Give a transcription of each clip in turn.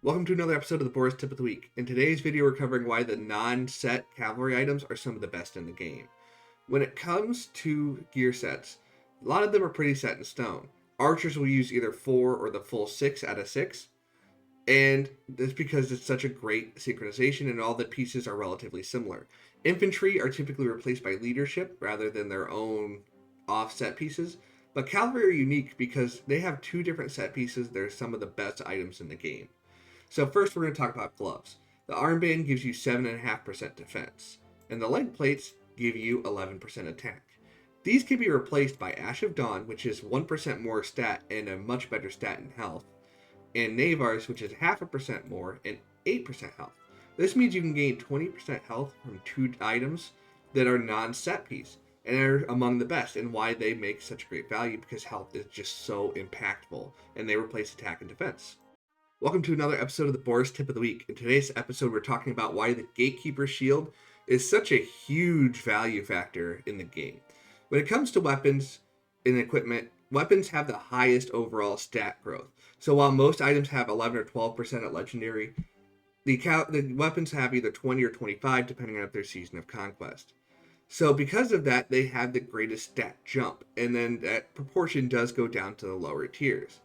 Welcome to another episode of the Boris Tip of the Week. In today's video, we're covering why the non-set cavalry items are some of the best in the game. When it comes to gear sets, a lot of them are pretty set in stone. Archers will use either 4 or the full 6 out of 6, and that's because it's such a great synchronization and all the pieces are relatively similar. Infantry are typically replaced by leadership rather than their own offset pieces, but cavalry are unique because they have two different set pieces that are some of the best items in the game. So first we're going to talk about gloves. The armband gives you 7.5% defense, and the leg plates give you 11% attack. These can be replaced by Ash of Dawn, which is 1% more stat and a much better stat in health, and Navars, which is 0.5% more and 8% health. This means you can gain 20% health from two items that are non-set piece, and are among the best, and why they make such great value because health is just so impactful, and they replace attack and defense. Welcome to another episode of the Boris Tip of the Week. In today's episode, we're talking about why the Gatekeeper Shield is such a huge value factor in the game. When it comes to weapons and equipment, weapons have the highest overall stat growth. So while most items have 11 or 12% at Legendary, the weapons have either 20 or 25 depending on if they're Season of Conquest. So because of that, they have the greatest stat jump, and then that proportion does go down to the lower tiers.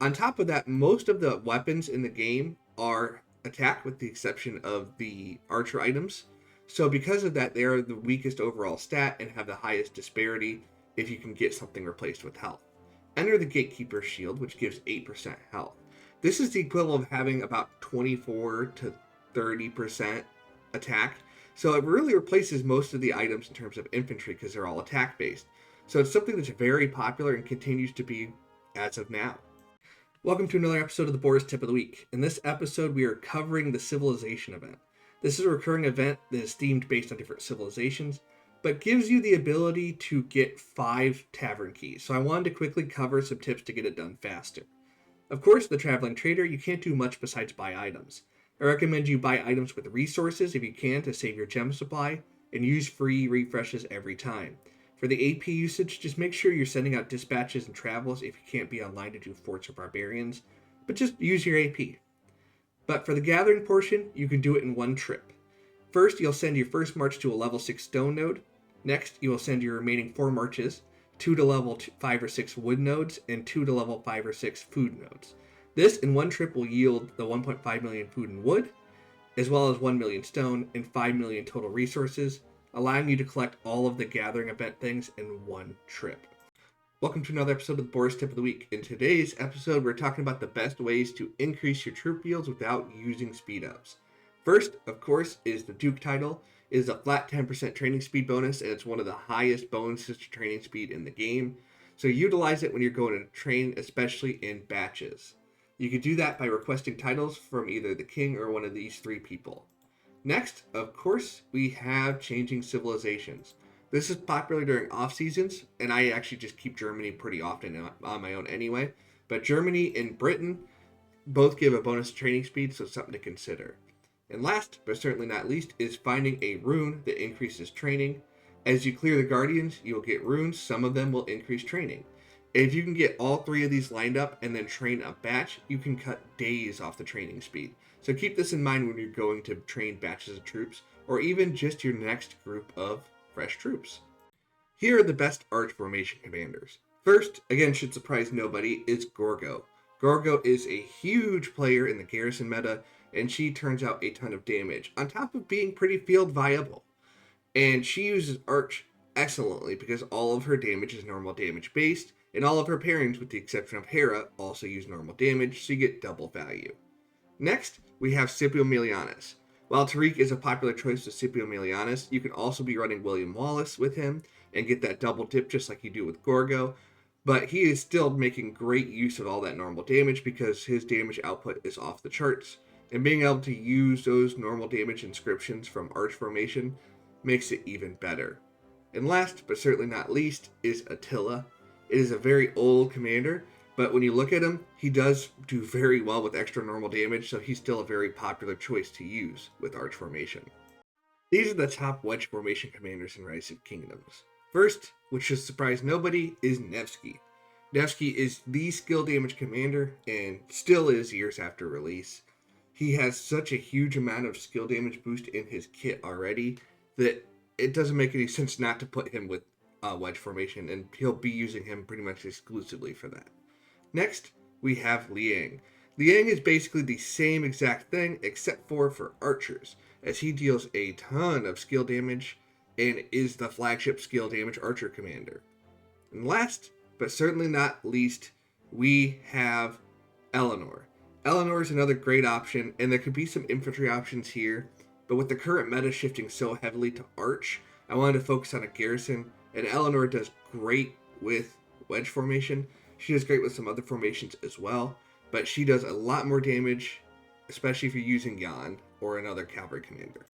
On top of that, most of the weapons in the game are attack with the exception of the archer items. So because of that, they are the weakest overall stat and have the highest disparity if you can get something replaced with health. Enter the Gatekeeper Shield, which gives 8% health. This is the equivalent of having about 24 to 30% attack. So it really replaces most of the items in terms of infantry because they're all attack based. So it's something that's very popular and continues to be as of now. Welcome to another episode of the Boris Tip of the Week. In this episode, we are covering the Civilization event. This is a recurring event that is themed based on different civilizations, but gives you the ability to get 5 tavern keys. So I wanted to quickly cover some tips to get it done faster. Of course, the Traveling Trader, you can't do much besides buy items. I recommend you buy items with resources if you can to save your gem supply, and use free refreshes every time. For the AP usage, just make sure you're sending out dispatches and travels if you can't be online to do Forts or Barbarians, but just use your AP. But for the gathering portion, you can do it in one trip. First, you'll send your first march to a level 6 stone node. Next, you will send your remaining 4 marches, 2 to level 5 or 6 wood nodes, and 2 to level 5 or 6 food nodes. This in one trip will yield the 1.5 million food and wood, as well as 1 million stone and 5 million total resources, allowing you to collect all of the gathering event things in one trip. Welcome to another episode of the Boris Tip of the Week. In today's episode, we're talking about the best ways to increase your troop yields without using speed ups. First, of course, is the Duke title. It is a flat 10% training speed bonus, and it's one of the highest bonuses to training speed in the game. So utilize it when you're going to train, especially in batches. You can do that by requesting titles from either the king or one of these 3 people. Next, of course, we have changing civilizations. This is popular during off seasons, and I actually just keep Germany pretty often on my own anyway. But Germany and Britain both give a bonus training speed, so something to consider. And last, but certainly not least, is finding a rune that increases training. As you clear the Guardians, you will get runes. Some of them will increase training. If you can get all 3 of these lined up and then train a batch, you can cut days off the training speed. So keep this in mind when you're going to train batches of troops, or even just your next group of fresh troops. Here are the best arch formation commanders. First, again should surprise nobody, is Gorgo. Gorgo is a huge player in the Garrison meta, and she turns out a ton of damage, on top of being pretty field viable. And she uses arch excellently because all of her damage is normal damage based, and all of her pairings, with the exception of Hera, also use normal damage, so you get double value. Next, we have Scipio Melianus. While Tariq is a popular choice with Scipio Melianus, you can also be running William Wallace with him and get that double dip just like you do with Gorgo, but he is still making great use of all that normal damage because his damage output is off the charts, and being able to use those normal damage inscriptions from Arch Formation makes it even better. And last, but certainly not least, is Attila. It is a very old commander, but when you look at him, he does do very well with extra normal damage, so he's still a very popular choice to use with Arch Formation. These are the top wedge formation commanders in Rise of Kingdoms. First, which should surprise nobody, is Nevsky. Nevsky is the skill damage commander and still is years after release. He has such a huge amount of skill damage boost in his kit already that it doesn't make any sense not to put him with wedge formation, and he'll be using him pretty much exclusively for that. Next, we have Liang. Liang is basically the same exact thing except for archers, as he deals a ton of skill damage and is the flagship skill damage archer commander. And last, but certainly not least, we have Eleanor. Eleanor is another great option, and there could be some infantry options here, but with the current meta shifting so heavily to Arch, I wanted to focus on a Garrison, and Eleanor does great with wedge formation. She does great with some other formations as well, but she does a lot more damage, especially if you're using Jan or another cavalry commander.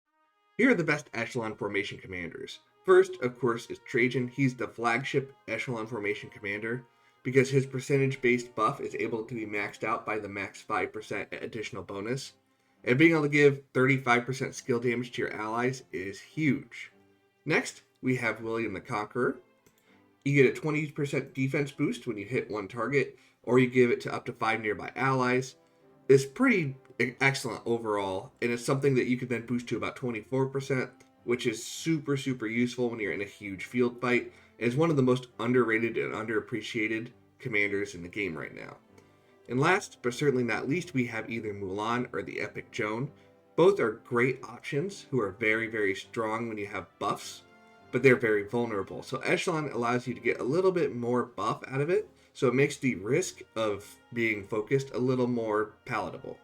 Here are the best echelon formation commanders. First, of course, is Trajan. He's the flagship echelon formation commander because his percentage-based buff is able to be maxed out by the max 5% additional bonus. And being able to give 35% skill damage to your allies is huge. Next, we have William the Conqueror. You get a 20% defense boost when you hit one target, or you give it to up to 5 nearby allies. It's pretty excellent overall, and it's something that you can then boost to about 24%, which is super, super useful when you're in a huge field fight. It's one of the most underrated and underappreciated commanders in the game right now. And last, but certainly not least, we have either Mulan or the Epic Joan. Both are great options who are very, very strong when you have buffs, but they're very vulnerable. So Echelon allows you to get a little bit more buff out of it, so it makes the risk of being focused a little more palatable.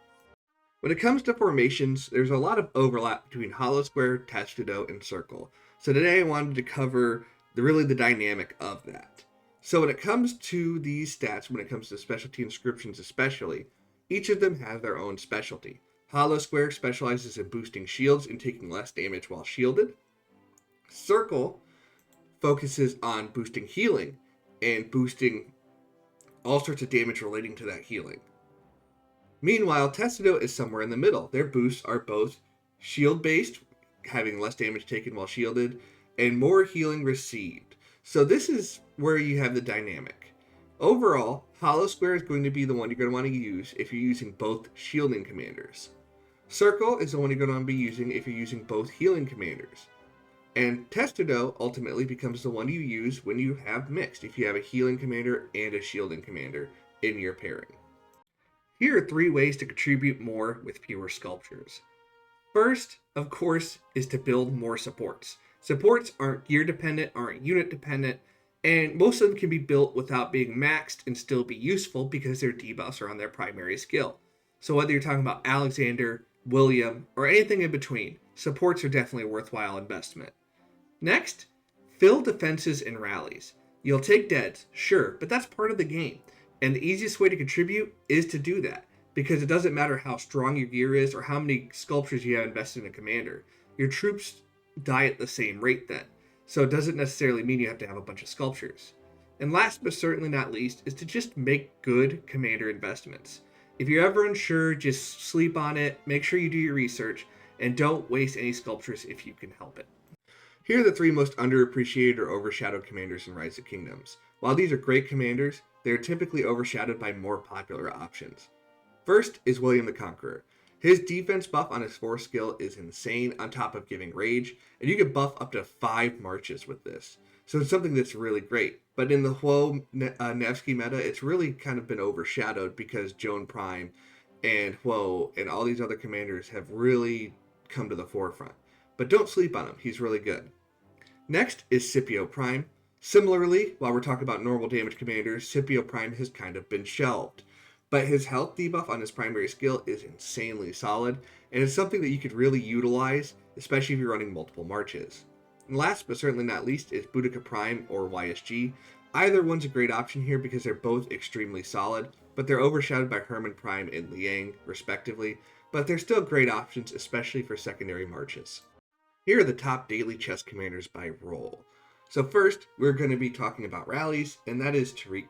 When it comes to formations, there's a lot of overlap between Hollow Square, Testudo, and Circle. So today I wanted to cover the dynamic of that. So when it comes to these stats, when it comes to specialty inscriptions especially, each of them has their own specialty. Hollow Square specializes in boosting shields and taking less damage while shielded. Circle focuses on boosting healing and boosting all sorts of damage relating to that healing. Meanwhile, Testudo is somewhere in the middle. Their boosts are both shield-based, having less damage taken while shielded, and more healing received. So this is where you have the dynamic. Overall, Hollow Square is going to be the one you're going to want to use if you're using both shielding commanders. Circle is the one you're going to want to be using if you're using both healing commanders. And Testudo ultimately becomes the one you use when you have mixed, if you have a healing commander and a shielding commander in your pairing. Here are 3 ways to contribute more with fewer sculptures. First, of course, is to build more supports. Supports aren't gear dependent, aren't unit dependent, and most of them can be built without being maxed and still be useful because their debuffs are on their primary skill. So whether you're talking about Alexander, William, or anything in between, supports are definitely a worthwhile investment. Next, fill defenses and rallies. You'll take deads, sure, but that's part of the game. And the easiest way to contribute is to do that, because it doesn't matter how strong your gear is or how many sculptures you have invested in a commander. Your troops die at the same rate then, so it doesn't necessarily mean you have to have a bunch of sculptures. And last but certainly not least is to just make good commander investments. If you're ever unsure, just sleep on it, make sure you do your research, and don't waste any sculptures if you can help it. Here are the 3 most underappreciated or overshadowed commanders in Rise of Kingdoms. While these are great commanders, they are typically overshadowed by more popular options. First is William the Conqueror. His defense buff on his 4 skill is insane on top of giving rage, and you can buff up to 5 marches with this. So it's something that's really great. But in the whole Nevsky meta, it's really kind of been overshadowed because Joan Prime and Huo and all these other commanders have really come to the forefront. But don't sleep on him, he's really good. Next is Scipio Prime. Similarly, while we're talking about normal damage commanders, Scipio Prime has kind of been shelved. But his health debuff on his primary skill is insanely solid, and it's something that you could really utilize, especially if you're running multiple marches. And last but certainly not least is Boudica Prime or YSG. Either one's a great option here because they're both extremely solid, but they're overshadowed by Hermann Prime and Liang, respectively, but they're still great options, especially for secondary marches. Here are the top daily chess commanders by role. So first, we're going to be talking about rallies, and that is Tariq.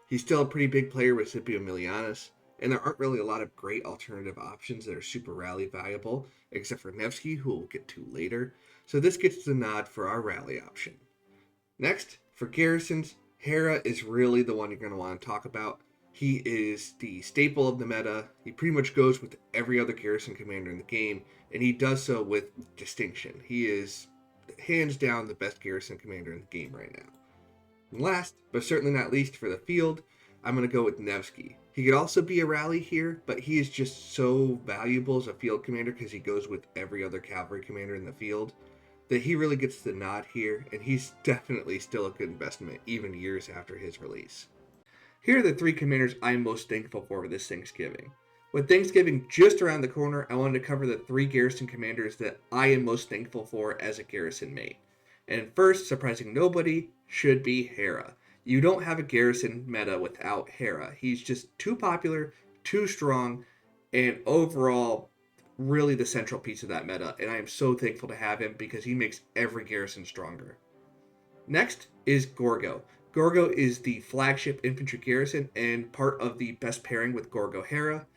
He's still a pretty big player with Scipio Milianus, and there aren't really a lot of great alternative options that are super rally valuable, except for Nevsky, who we'll get to later, so this gets the nod for our rally option. Next, for garrisons, Hera is really the one you're going to want to talk about. He is the staple of the meta. He pretty much goes with every other Garrison commander in the game, and he does so with distinction. He is hands down the best Garrison commander in the game right now. And last, but certainly not least for the field, I'm going to go with Nevsky. He could also be a rally here, but he is just so valuable as a field commander because he goes with every other cavalry commander in the field that he really gets the nod here, and he's definitely still a good investment even years after his release. Here are the 3 commanders I'm most thankful for this Thanksgiving. With Thanksgiving just around the corner, I wanted to cover the 3 Garrison commanders that I am most thankful for as a Garrison mate. And first, surprising nobody, should be Hera. You don't have a Garrison meta without Hera. He's just too popular, too strong, and overall really the central piece of that meta, and I am so thankful to have him because he makes every Garrison stronger. Next is Gorgo. Gorgo is the flagship infantry Garrison and part of the best pairing with Gorgo Hera,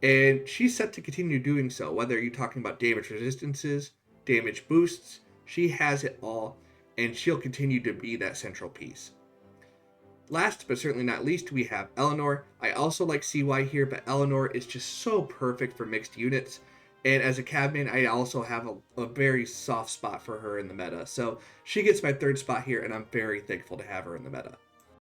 and she's set to continue doing so, whether you're talking about damage resistances, damage boosts, she has it all, and she'll continue to be that central piece. Last, but certainly not least, we have Eleanor. I also like CY here, but Eleanor is just so perfect for mixed units. And as a cabman, I also have a very soft spot for her in the meta. So she gets my 3rd spot here, and I'm very thankful to have her in the meta.